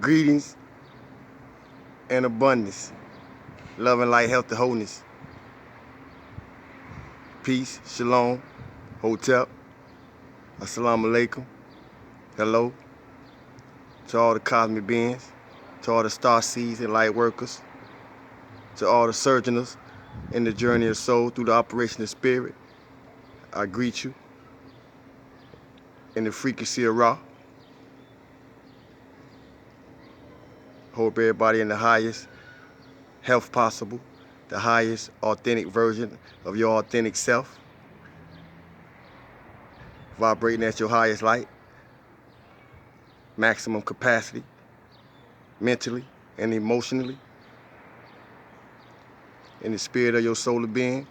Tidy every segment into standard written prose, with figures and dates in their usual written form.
Greetings and abundance. Love and light, health and wholeness. Peace, shalom, hotep, assalamu alaikum. Hello to all the cosmic beings, to all the star seeds and light workers, to all the sojourners in the journey of soul through the operation of spirit. I greet you in the frequency of Ra. Hope everybody in the highest health possible, the highest authentic version of your authentic self, vibrating at your highest light, maximum capacity, mentally and emotionally, in the spirit of your solar being.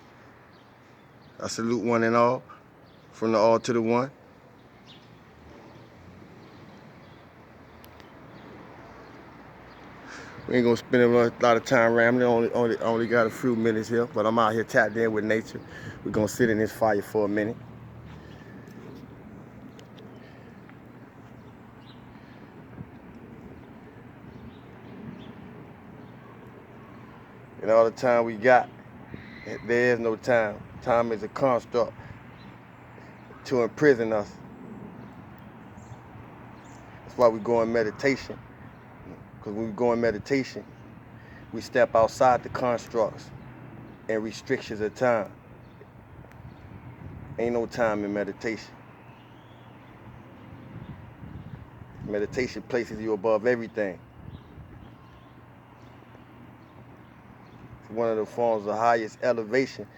I salute one and all, from the all to the one. We ain't gonna spend a lot of time rambling, only got a few minutes here, but I'm out here tapped in with nature. We're gonna sit in this fire for a minute. And all the time we got, there is no time. Time is a construct to imprison us. That's why we go in meditation. Because when we go in meditation, we step outside the constructs and restrictions of time. Ain't no time in meditation. Meditation places you above everything. It's one of the forms of highest elevation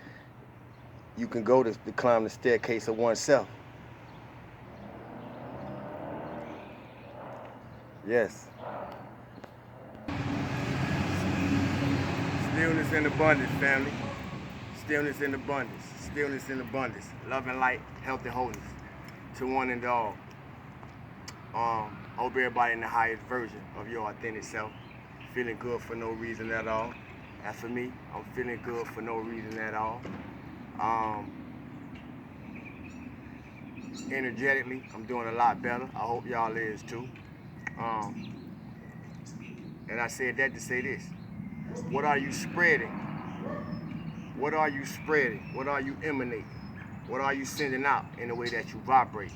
you can go to climb the staircase of oneself. Yes. Stillness and abundance, family. Stillness and abundance. Stillness and abundance. Love and light, health and wholeness. To one and all. Hope everybody in the highest version of your authentic self. Feeling good for no reason at all. As for me, I'm feeling good for no reason at all. Energetically, I'm doing a lot better. I hope y'all is too. And I said that to say this. What are you spreading? What are you spreading? What are you emanating? What are you sending out in the way that you vibrate?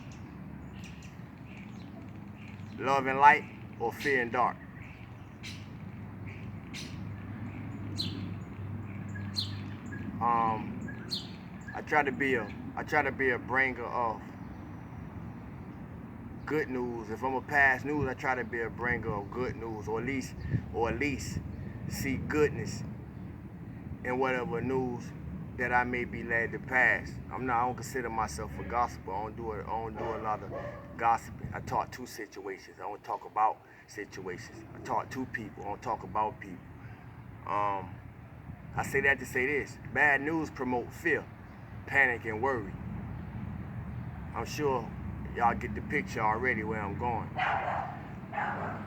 Love and light or fear and dark? I try to be a bringer of good news. If I'm a pass news, I try to be a bringer of good news, or at least see goodness in whatever news that I may be led to pass. I don't consider myself a gossiper. I don't do a lot of gossiping. I talk to situations. I don't talk about situations. I talk to people. I don't talk about people. I say that to say this. Bad news promote fear, panic, and worry. I'm sure y'all get the picture already where I'm going.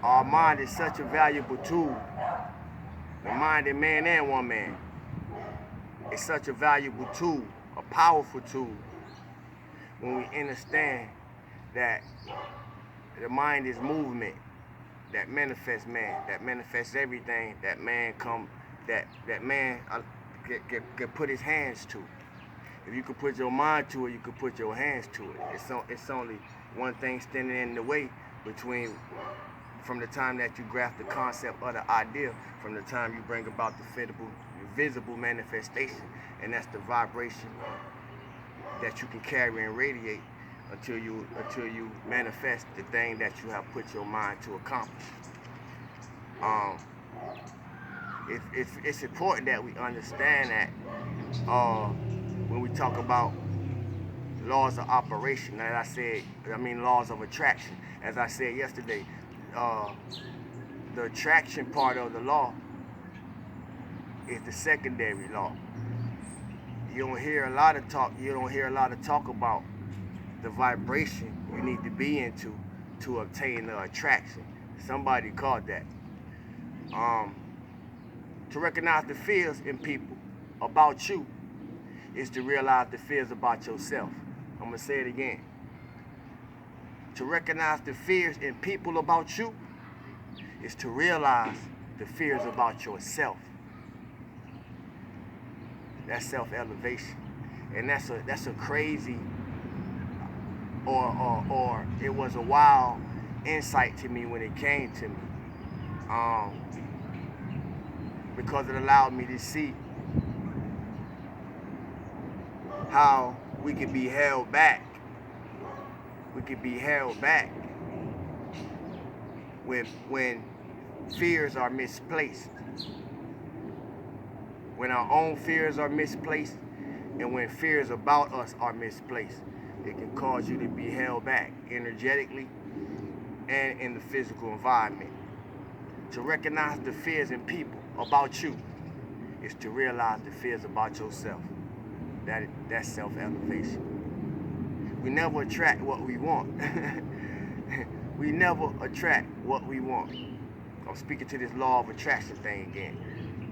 Our mind is such a valuable tool. The mind of man and woman is such a valuable tool, a powerful tool, when we understand that the mind is movement that manifests man, that manifests everything that man can put his hands to. If you can put your mind to it, you can put your hands to it. It's only one thing standing in the way from the time that you grasp the concept of the idea, from the time you bring about the visible manifestation, and that's the vibration that you can carry and radiate until you manifest the thing that you have put your mind to accomplish. It's important that we understand that when we talk about laws of operation, laws of attraction. As I said yesterday, the attraction part of the law is the secondary law. You don't hear a lot of talk about the vibration you need to be into to obtain the attraction. Somebody called that. To recognize the fears in people about you is to realize the fears about yourself. I'm going to say it again. To recognize the fears in people about you is to realize the fears about yourself. That's self-elevation. And that's a crazy or it was a wild insight to me when it came to me. Because it allowed me to see how we could be held back. We could be held back when fears are misplaced. When our own fears are misplaced, and when fears about us are misplaced, it can cause you to be held back energetically and in the physical environment. To recognize the fears in people about you is to realize the fears about yourself. That's self-elevation. We never attract what we want. We never attract what we want. I'm speaking to this law of attraction thing again.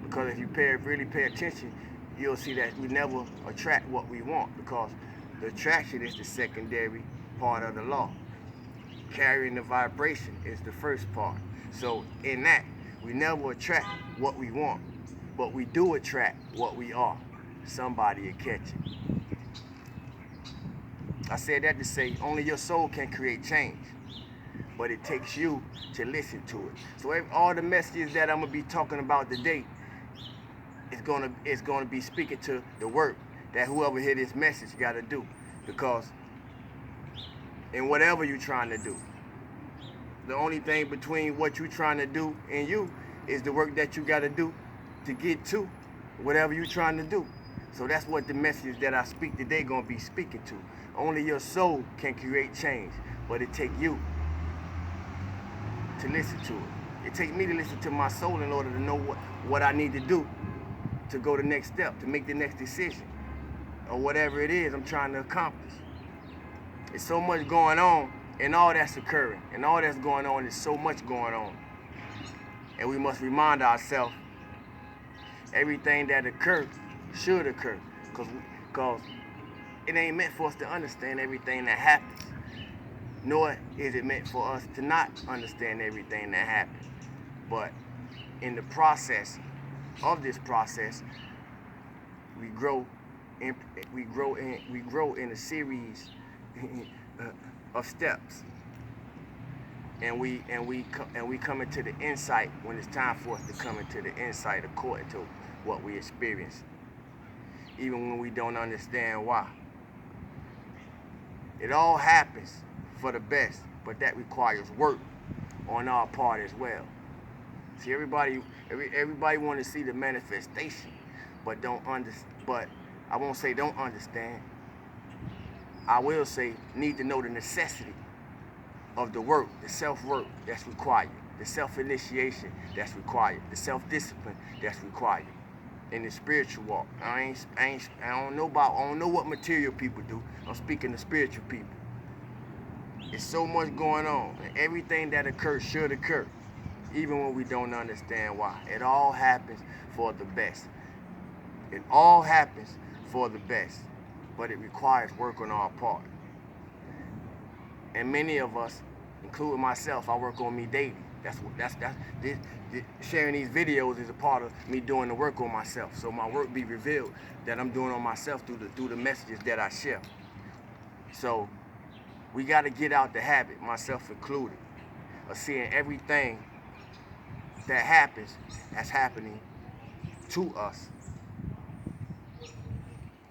Because if you really pay attention, you'll see that we never attract what we want, because the attraction is the secondary part of the law. Carrying the vibration is the first part. So in that, we never attract what we want, but we do attract what we are. Somebody will catch it. I said that to say only your soul can create change, but it takes you to listen to it. So all the messages that I'm gonna be talking about today is gonna be speaking to the work that whoever hear this message gotta do. Because in whatever you're trying to do, the only thing between what you're trying to do and you is the work that you gotta do to get to whatever you're trying to do. So that's what the message that I speak today gonna be speaking to. Only your soul can create change, but it takes you to listen to it. It takes me to listen to my soul in order to know what I need to do to go the next step, to make the next decision, or whatever it is I'm trying to accomplish. There's so much going on, and all that's occurring, and all that's going on is so much going on. And we must remind ourselves, everything that occurs should occur, because it ain't meant for us to understand everything that happens, nor is it meant for us to not understand everything that happens. But in the process of this process, we grow in a series of steps, and we come into the insight when it's time for us to come into the insight according to what we experience, even when we don't understand why. It all happens for the best, but that requires work on our part as well. See, everybody want to see the manifestation, but But I won't say don't understand. I will say need to know the necessity of the work, the self-work that's required, the self-initiation that's required, the self-discipline that's required in the spiritual walk. I don't know what material people do. I'm speaking to spiritual people. There's so much going on, and everything that occurs should occur, even when we don't understand why. It all happens for the best. It all happens for the best, but it requires work on our part. And many of us, including myself, I work on me daily. Sharing these videos is a part of me doing the work on myself. So my work be revealed that I'm doing on myself through the messages that I share. So we got to get out the habit, myself included, of seeing everything that happens as happening to us.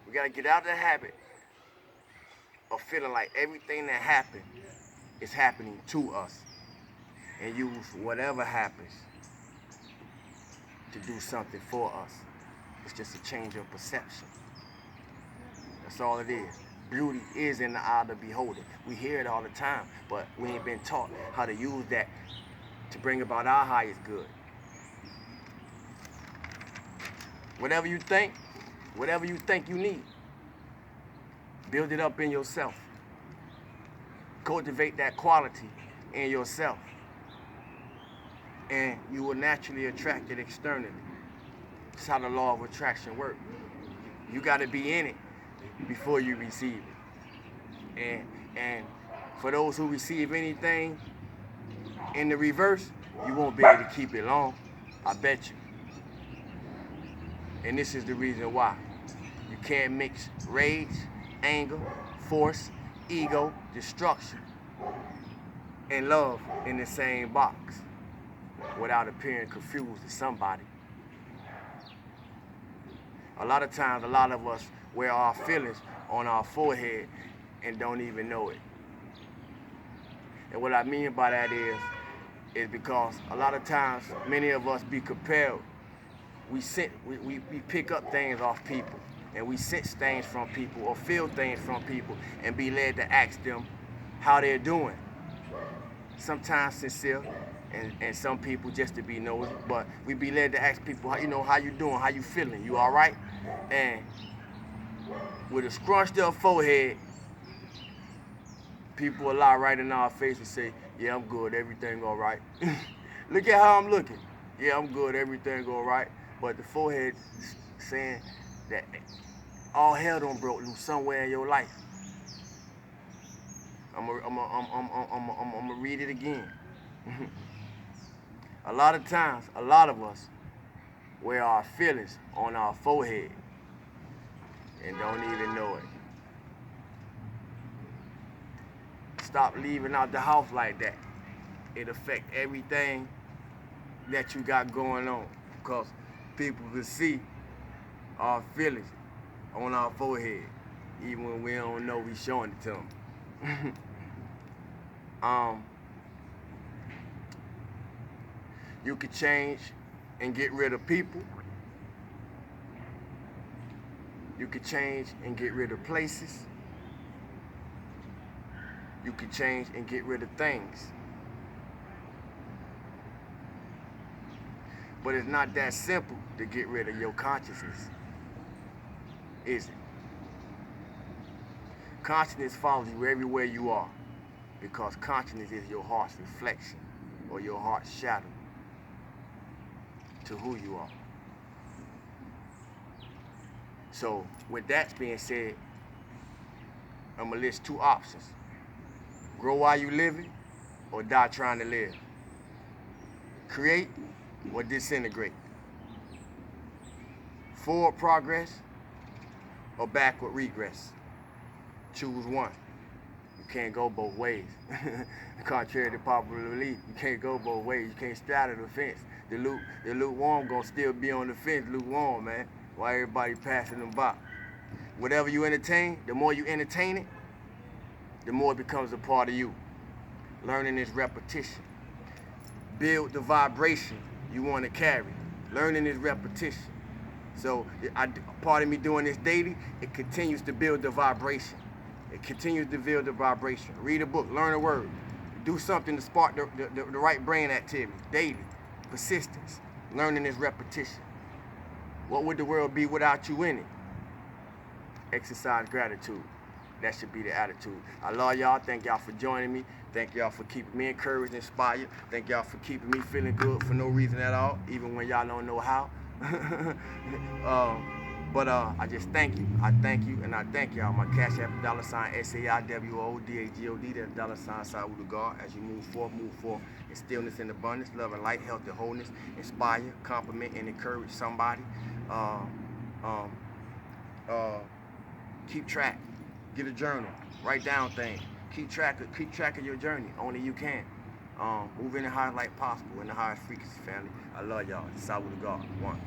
We got to get out of the habit of feeling like everything that happened is happening to us, and use whatever happens to do something for us. It's just a change of perception. That's all it is. Beauty is in the eye of the beholder. We hear it all the time, but we ain't been taught how to use that to bring about our highest good. Whatever you think you need, build it up in yourself. Cultivate that quality in yourself, and you will naturally attract it externally. That's how the law of attraction works. You got to be in it before you receive it. And for those who receive anything in the reverse, you won't be able to keep it long. I bet you. And this is the reason why. You can't mix rage, anger, force, ego, destruction, and love in the same box without appearing confused to somebody. A lot of times, a lot of us wear our feelings on our forehead and don't even know it. And what I mean by that is because a lot of times, many of us be compelled. We pick up things off people, and we sense things from people or feel things from people and be led to ask them how they're doing. Sometimes sincere, and some people just to be nosy, but we be led to ask people, how you doing, how you feeling, you all right? And with a scrunched up forehead, people will lie right in our face and say, yeah, I'm good, everything all right. Look at how I'm looking. Yeah, I'm good, everything all right. But the forehead saying that all hell done broke loose somewhere in your life. I'm gonna read it again. A lot of times, a lot of us wear our feelings on our forehead and don't even know it. Stop leaving out the house like that. It affects everything that you got going on, because people will see our feelings on our forehead, even when we don't know we showing it to them. You could change and get rid of people. You could change and get rid of places. You could change and get rid of things. But it's not that simple to get rid of your consciousness, is it? Consciousness follows you everywhere you are, because consciousness is your heart's reflection or your heart's shadow to who you are. So with that being said, I'm gonna list two options: grow while you living or die trying to live. Create or disintegrate. Forward progress or backward regress. Choose one. You can't go both ways. Contrary to popular belief, you can't go both ways. You can't straddle the fence. The lukewarm gonna still be on the fence, lukewarm, man, while everybody passing them by. Whatever you entertain, the more you entertain it, the more it becomes a part of you. Learning is repetition. Build the vibration you want to carry. Learning is repetition. So part of me doing this daily, it continues to build the vibration. It continues to build the vibration. Read a book, learn a word, do something to spark the right brain activity daily. Persistence. Learning is repetition. What would the world be without you in it? Exercise gratitude. That should be the attitude. I love y'all. Thank y'all for joining me. Thank y'all for keeping me encouraged, inspired. Thank y'all for keeping me feeling good for no reason at all, even when y'all don't know how. I just thank you. I thank you, and I thank y'all. My Cash App, $SAIWOODAGOD. That's $Saul the God. As you move forth in stillness and abundance, love and light, health and wholeness. Inspire, compliment, and encourage somebody. Keep track. Get a journal. Write down things. Keep track of your journey. Only you can. Move in the highest light possible, in the highest frequency, family. I love y'all. Saul the God. One.